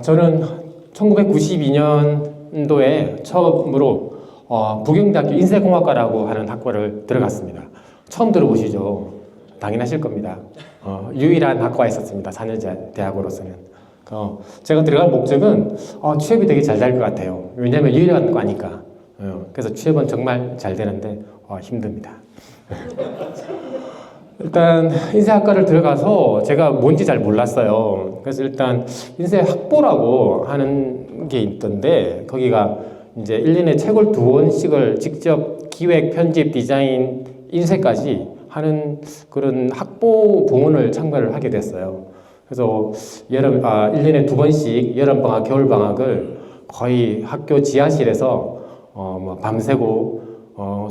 저는 1992년도에 처음으로 부경대학교 인쇄공학과라고 하는 학과를 들어갔습니다. 처음 들어보시죠? 당연하실 겁니다. 유일한 학과에 있었습니다. 4년제 대학으로서는. 제가 들어갈 목적은 취업이 되게 잘 될 것 같아요. 왜냐하면 유일한 과니까. 그래서 취업은 정말 잘 되는데 힘듭니다. 일단 인쇄학과를 들어가서 제가 뭔지 잘 몰랐어요. 그래서 일단 인쇄학보라고 하는 게 있던데 거기가 이제 1년에 책을 2권씩을 직접 기획, 편집, 디자인, 인쇄까지 하는 그런 학보 부문을 참가를 하게 됐어요. 그래서 1년에 2번씩 여름방학, 겨울방학을 거의 학교 지하실에서 밤새고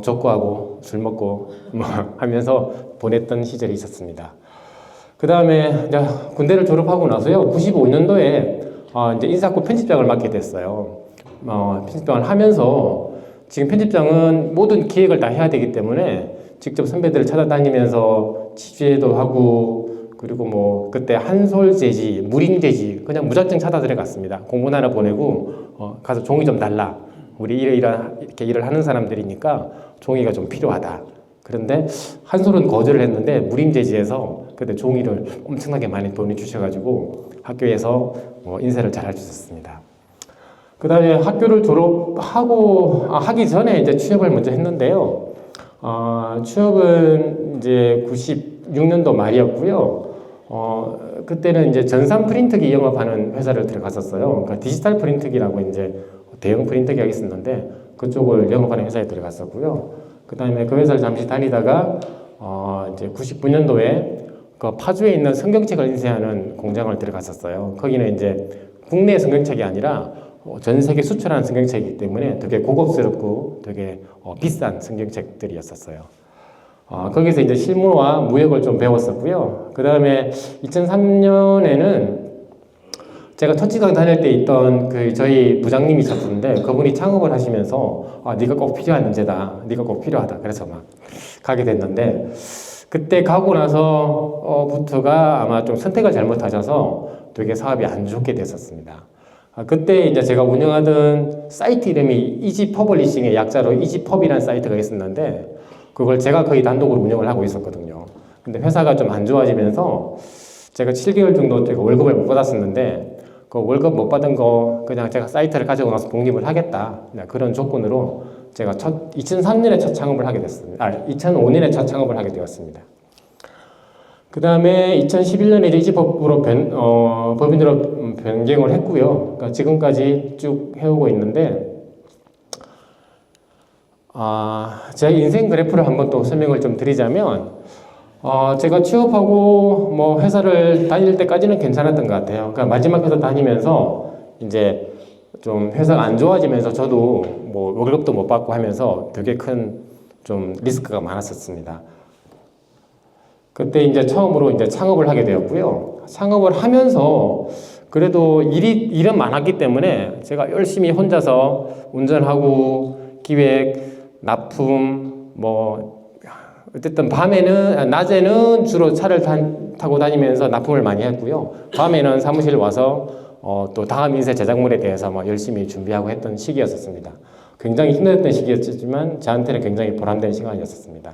족구하고 술 먹고 하면서 보냈던 시절이 있었습니다. 그 다음에 이제 군대를 졸업하고 나서요, 95년도에 이제 인사학부 편집장을 맡게 됐어요. 편집장을 하면서 지금 편집장은 모든 기획을 다 해야 되기 때문에 직접 선배들을 찾아다니면서 취재도 하고, 그리고 뭐 그때 한솔재지, 무림재지 그냥 무작정 찾아 들어갔습니다. 공문 하나 보내고 가서 종이 좀 달라. 우리 이렇게 일을 하는 사람들이니까 종이가 좀 필요하다. 그런데 한솔은 거절을 했는데 무림재지에서 그때 종이를 엄청나게 많이 보내주셔가지고 학교에서 인쇄를 잘 할 수 있었습니다. 그 다음에 학교를 하기 전에 이제 취업을 먼저 했는데요. 취업은 이제 96년도 말이었고요. 그때는 이제 전산 프린트기 영업하는 회사를 들어갔었어요. 그러니까 디지털 프린트기라고 이제 대형 프린터기가 있었는데 그쪽을 영업하는 회사에 들어갔었고요. 그 다음에 그 회사를 잠시 다니다가 이제 99년도에 그 파주에 있는 성경책을 인쇄하는 공장을 들어갔었어요. 거기는 이제 국내 성경책이 아니라 전 세계 수출하는 성경책이기 때문에 되게 고급스럽고 되게 비싼 성경책들이었었어요. 거기서 이제 실무와 무역을 좀 배웠었고요. 그 다음에 2003년에는 제가 터치강 다닐 때 있던 저희 부장님이 있었는데 그분이 창업을 하시면서 네가 꼭 필요한 인재다. 네가 꼭 필요하다. 그래서 막 가게 됐는데 그때 가고 나서부터가 아마 좀 선택을 잘못하셔서 되게 사업이 안 좋게 됐었습니다. 그때 이제 제가 운영하던 사이트 이름이 이지 퍼블리싱의 약자로 이지펍이라는 사이트가 있었는데 그걸 제가 거의 단독으로 운영을 하고 있었거든요. 근데 회사가 좀 안 좋아지면서 제가 7개월 정도 제가 월급을 못 받았었는데 그 월급 못 받은 거 그냥 제가 사이트를 가지고 나서 독립을 하겠다. 그런 조건으로 제가 2003년에 첫 창업을 하게 됐습니다. 2005년에 첫 창업을 하게 되었습니다. 그 다음에 2011년에 이제 이지법으로 법인으로 변경을 했고요. 그러니까 지금까지 쭉 해오고 있는데, 제 인생 그래프를 한번 또 설명을 좀 드리자면, 제가 취업하고 뭐 회사를 다닐 때까지는 괜찮았던 것 같아요. 그러니까 마지막 회사 다니면서 이제 좀 회사가 안 좋아지면서 저도 뭐 월급도 못 받고 하면서 되게 큰 좀 리스크가 많았었습니다. 그때 이제 처음으로 이제 창업을 하게 되었고요. 창업을 하면서 그래도 일은 많았기 때문에 제가 열심히 혼자서 운전하고 기획, 납품, 어쨌든 낮에는 주로 차를 타고 다니면서 납품을 많이 했고요. 밤에는 사무실 와서 또 다음 인쇄 제작물에 대해서 열심히 준비하고 했던 시기였었습니다. 굉장히 힘들었던 시기였지만 저한테는 굉장히 보람된 시간이었습니다.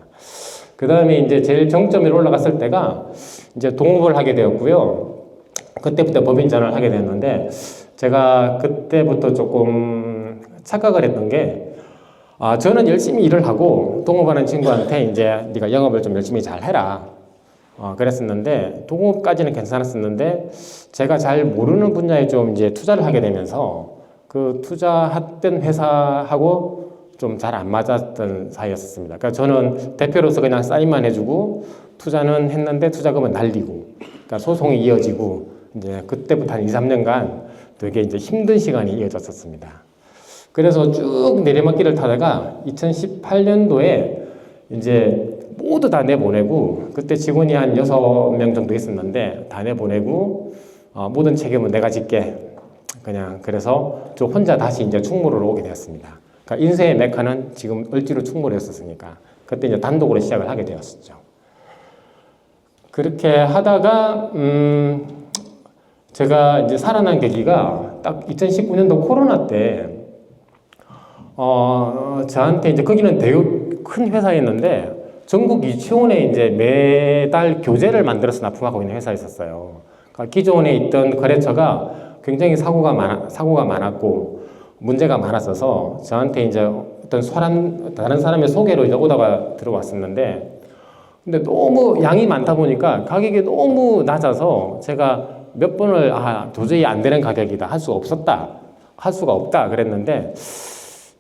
그 다음에 이제 제일 정점에 올라갔을 때가 이제 동업을 하게 되었고요. 그때부터 법인 전환을 하게 됐는데 제가 그때부터 조금 착각을 했던 게 저는 열심히 일을 하고 동업하는 친구한테 이제 네가 영업을 좀 열심히 잘 해라. 그랬었는데 동업까지는 괜찮았었는데 제가 잘 모르는 분야에 좀 이제 투자를 하게 되면서 그 투자했던 회사하고 좀 잘 안 맞았던 사이였습니다. 그러니까 저는 대표로서 그냥 사인만 해주고 투자는 했는데 투자금은 날리고, 그러니까 소송이 이어지고 이제 그때부터 한 2, 3년간 되게 이제 힘든 시간이 이어졌었습니다. 그래서 쭉 내리막길을 타다가 2018년도에 이제 모두 다 내보내고 그때 직원이 한 6명 정도 있었는데 다 내보내고 모든 책임은 내가 짓게 그냥 그래서 저 혼자 다시 이제 충무로로 오게 되었습니다. 그러니까 인쇄의 메카는 지금 을지로 충무로였었으니까 그때 이제 단독으로 시작을 하게 되었었죠. 그렇게 하다가 제가 이제 살아난 계기가 딱 2019년도 코로나 때, 저한테 이제 거기는 되게 큰 회사였는데, 전국 유치원에 이제 매달 교재를 만들어서 납품하고 있는 회사였었어요. 그러니까 기존에 있던 거래처가 굉장히 사고가 많았고, 문제가 많았어서 저한테 이제 어떤 다른 사람의 소개로 이제 오다가 들어왔었는데, 근데 너무 양이 많다 보니까 가격이 너무 낮아서 제가 몇 번을 도저히 안 되는 가격이다, 할 수가 없다 그랬는데,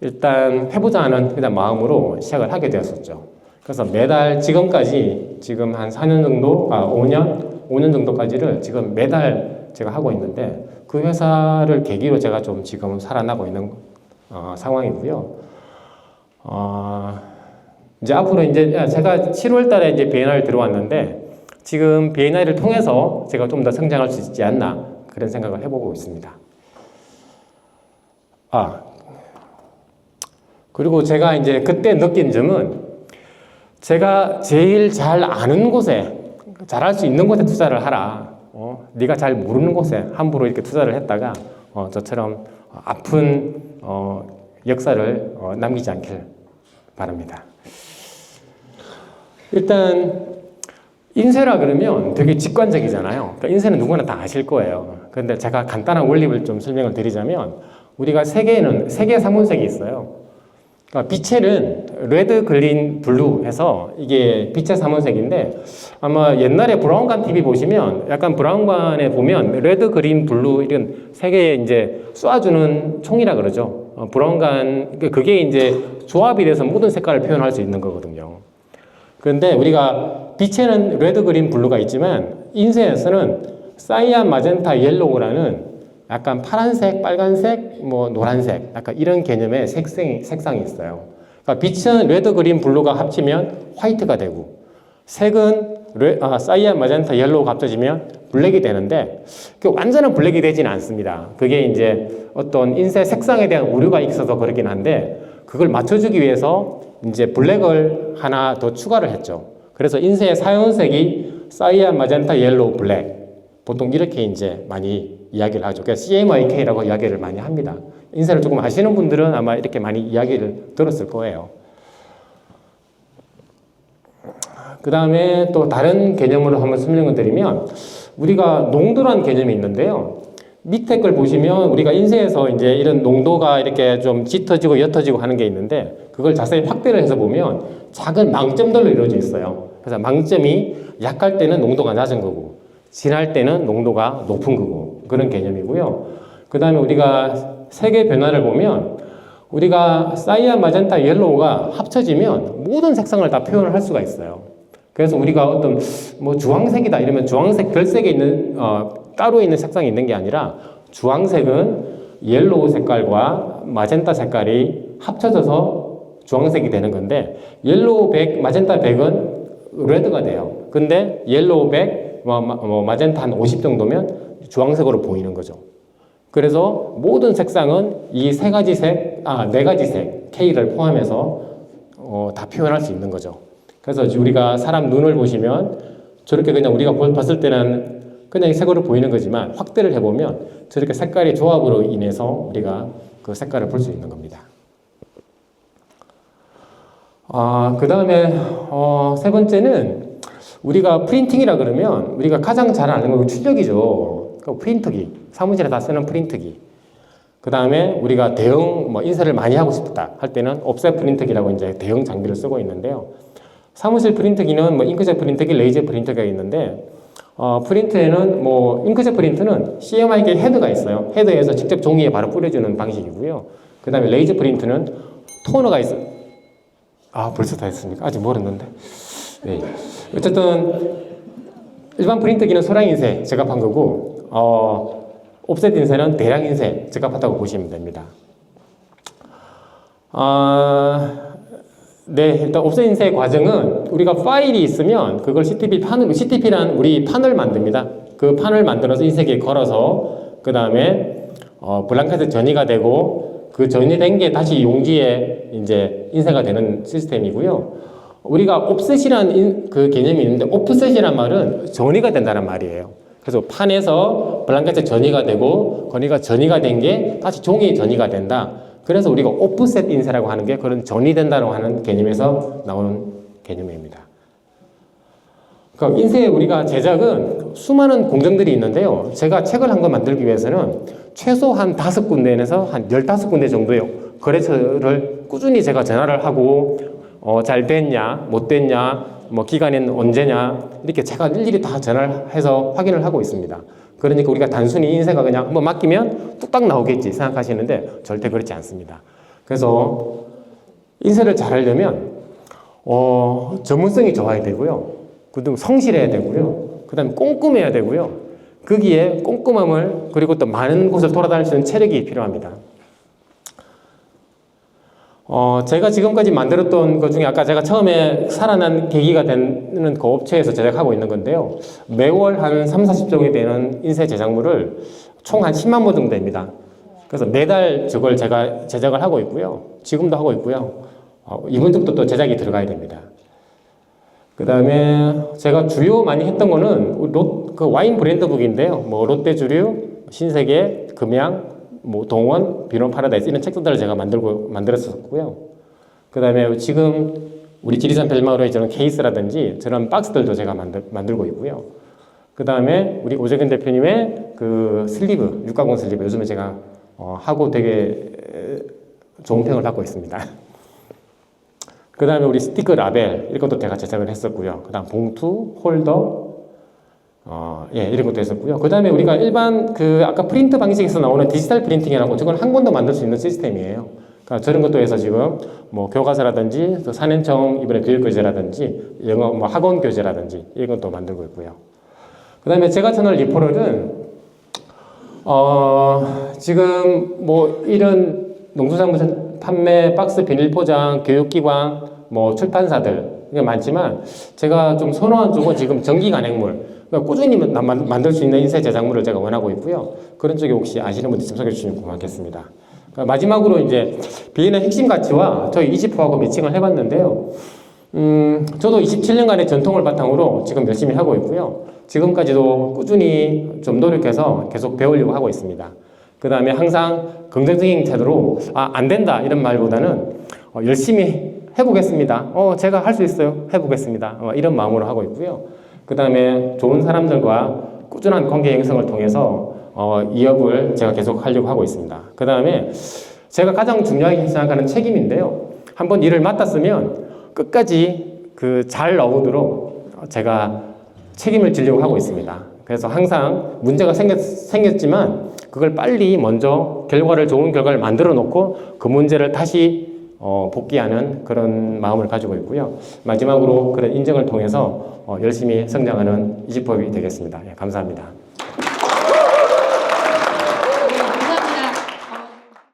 일단 해보자 하는 그냥 마음으로 시작을 하게 되었었죠. 그래서 매달 지금까지 지금 한 4년 정도, 5년 정도까지를 지금 매달 제가 하고 있는데, 그 회사를 계기로 제가 좀 지금 살아나고 있는 상황이고요. 이제 앞으로 이제 제가 7월 달에 이제 B&I를 들어왔는데, 지금 B&I를 통해서 제가 좀 더 성장할 수 있지 않나, 그런 생각을 해보고 있습니다. 그리고 제가 이제 그때 느낀 점은, 제가 제일 잘 아는 곳에, 잘할 수 있는 곳에 투자를 하라. 네가 잘 모르는 곳에 함부로 이렇게 투자를 했다가 저처럼 아픈 역사를 남기지 않길 바랍니다. 일단 인쇄라 그러면 되게 직관적이잖아요. 그러니까 인쇄는 누구나 다 아실 거예요. 그런데 제가 간단한 원리를 좀 설명을 드리자면, 우리가 세계에는 세 개의 사문색이 있어요. 그러니까 빛에는 레드, 그린, 블루 해서 이게 빛의 사문색인데, 아마 옛날에 브라운관 TV 보시면 약간 브라운관에 보면 레드, 그린, 블루 이런 세 개의 이제 쏘아주는 총이라 그러죠. 브라운관, 그게 이제 조합이 돼서 모든 색깔을 표현할 수 있는 거거든요. 그런데 우리가 빛에는 레드, 그린, 블루가 있지만 인쇄에서는 사이안, 마젠타, 옐로우라는 약간 파란색, 빨간색, 노란색, 약간 이런 개념의 색상이 있어요. 그러니까 빛은 레드, 그린, 블루가 합치면 화이트가 되고, 색은 사이안, 마젠타, 옐로우가 합쳐지면 블랙이 되는데, 그 완전한 블랙이 되지는 않습니다. 그게 이제 어떤 인쇄 색상에 대한 오류가 있어서 그렇긴 한데, 그걸 맞춰주기 위해서 이제 블랙을 하나 더 추가를 했죠. 그래서 인쇄의 사용색이 사이안, 마젠타, 옐로우, 블랙. 보통 이렇게 이제 많이 이야기를 하죠. 그래서 CMYK라고 이야기를 많이 합니다. 인쇄를 조금 아시는 분들은 아마 이렇게 많이 이야기를 들었을 거예요. 그 다음에 또 다른 개념으로 한번 설명을 드리면, 우리가 농도라는 개념이 있는데요. 밑에 걸 보시면 우리가 인쇄에서 이제 이런 농도가 이렇게 좀 짙어지고 옅어지고 하는 게 있는데, 그걸 자세히 확대를 해서 보면 작은 망점들로 이루어져 있어요. 그래서 망점이 약할 때는 농도가 낮은 거고, 진할 때는 농도가 높은 거고, 그런 개념이고요. 그 다음에 우리가 색의 변화를 보면, 우리가 사이안, 마젠타, 옐로우가 합쳐지면 모든 색상을 다 표현을 할 수가 있어요. 그래서 우리가 어떤 주황색이다 이러면 주황색 별색에 있는 따로 있는 색상이 있는 게 아니라, 주황색은 옐로우 색깔과 마젠타 색깔이 합쳐져서 주황색이 되는 건데, 옐로우 100, 마젠타 100은 레드가 돼요. 근데 옐로우 100, 마젠타 한 50 정도면 주황색으로 보이는 거죠. 그래서 모든 색상은 이 네 가지 색, K를 포함해서 다 표현할 수 있는 거죠. 그래서 우리가 사람 눈을 보시면 저렇게 그냥 우리가 봤을 때는 그냥 색으로 보이는 거지만, 확대를 해보면 저렇게 색깔의 조합으로 인해서 우리가 그 색깔을 볼 수 있는 겁니다. 그 다음에 세 번째는, 우리가 프린팅이라 그러면 우리가 가장 잘 아는 건 출력이죠. 그 프린터기, 사무실에 다 쓰는 프린터기. 그 다음에 우리가 대형 인쇄를 많이 하고 싶다 할 때는 옵셋 프린터기라고 이제 대형 장비를 쓰고 있는데요. 사무실 프린터기는 잉크젯 프린터기, 레이저 프린터기가 있는데, 프린터에는 잉크젯 프린터는 CMYK 헤드가 있어요. 헤드에서 직접 종이에 바로 뿌려주는 방식이고요. 그 다음에 레이저 프린터는 토너가 있어요. 벌써 다 했습니까? 아직 멀었는데. 네. 어쨌든 일반 프린터기는 소량 인쇄 적합한 거고, 옵셋 인쇄는 대량 인쇄 적합하다고 보시면 됩니다. 네, 일단 옵셋 인쇄 과정은 우리가 파일이 있으면 그걸 CTP란 우리 판을 만듭니다. 그 판을 만들어서 인쇄기에 걸어서 그 다음에 블랑켓에 전이가 되고, 그 전이된 게 다시 용지에 이제 인쇄가 되는 시스템이고요. 우리가 옵셋이라는 그 개념이 있는데, 오프셋이란 말은 전이가 된다는 말이에요. 그래서 판에서 블랑켓에 전이가 되고 거기가 전이가 된 게 다시 종이에 전이가 된다. 그래서 우리가 오프셋 인쇄라고 하는 게 그런 전이된다고 하는 개념에서 나오는 개념입니다. 그러니까 인쇄 우리가 제작은 수많은 공정들이 있는데요. 제가 책을 한 권 만들기 위해서는 최소한 5군데에서 한 15군데 정도의 거래처를 꾸준히 제가 전화를 하고 잘 됐냐, 못 됐냐, 뭐 기간은 언제냐 이렇게 제가 일일이 다 전화를 해서 확인을 하고 있습니다. 그러니까 우리가 단순히 인쇄가 그냥 한번 맡기면 뚝딱 나오겠지 생각하시는데 절대 그렇지 않습니다. 그래서 인쇄를 잘 하려면 전문성이 좋아야 되고요. 그다음 성실해야 되고요. 그다음에 꼼꼼해야 되고요. 거기에 꼼꼼함을 그리고 또 많은 곳을 돌아다닐 수 있는 체력이 필요합니다. 제가 지금까지 만들었던 것 중에 아까 제가 처음에 살아난 계기가 되는 그 업체에서 제작하고 있는 건데요. 매월 한 3, 40종이 되는 인쇄 제작물을 총 한 10만 부 정도 됩니다. 그래서 매달 저걸 제가 제작을 하고 있고요. 지금도 하고 있고요. 이번 주부터 또 제작이 들어가야 됩니다. 그 다음에 제가 주요 많이 했던 거는 그 와인 브랜드북인데요. 뭐 롯데주류, 신세계, 금양, 뭐 동원, 비노 파라다이스 이런 책들을 제가 만들었었고요. 그 다음에 지금 우리 지리산 벨마루에 저런 케이스라든지 저런 박스들도 제가 만들고 있고요. 그 다음에 우리 오재근 대표님의 그 슬리브, 육가공 슬리브 요즘에 제가 하고 되게 좋은 평을 받고 있습니다. 그 다음에 우리 스티커 라벨 이런 것도 제가 제작을 했었고요. 그 다음 봉투, 홀더 이런 것도 했었고요. 그 다음에 우리가 일반 아까 프린트 방식에서 나오는 디지털 프린팅이라고 저건 한 권도 만들 수 있는 시스템이에요. 그러니까 저런 것도 해서 지금 뭐 교과서라든지 또 사년청 이번에 교육교재라든지 영어 뭐 학원 교재라든지 이런 것도 만들고 있고요. 그 다음에 제가 채널 리포럴은 지금 뭐 이런 농수산물 판매, 박스, 비닐 포장, 교육기관, 뭐 출판사들 이게 많지만 제가 좀 선호한 쪽은 지금 전기 간행물, 그러니까 꾸준히 만들 수 있는 인쇄 제작물을 제가 원하고 있고요. 그런 쪽에 혹시 아시는 분들 좀 소개해 주시면 고맙겠습니다. 그러니까 마지막으로 이제 비인의 핵심 가치와 저희 20호하고 매칭을 해봤는데요. 저도 27년간의 전통을 바탕으로 지금 열심히 하고 있고요. 지금까지도 꾸준히 좀 노력해서 계속 배우려고 하고 있습니다. 그 다음에 항상 긍정적인 태도로 안 된다 이런 말보다는 열심히 해보겠습니다. 제가 할 수 있어요. 해보겠습니다. 이런 마음으로 하고 있고요. 그 다음에 좋은 사람들과 꾸준한 관계 형성을 통해서 이업을 제가 계속 하려고 하고 있습니다. 그 다음에 제가 가장 중요하게 생각하는 책임인데요. 한번 일을 맡았으면 끝까지 잘 나오도록 제가 책임을 지려고 하고 있습니다. 그래서 항상 문제가 생겼지만 그걸 빨리 먼저 좋은 결과를 만들어 놓고 그 문제를 다시 복귀하는 그런 마음을 가지고 있고요. 마지막으로 그런 인정을 통해서 열심히 성장하는 이지법이 되겠습니다. 감사합니다.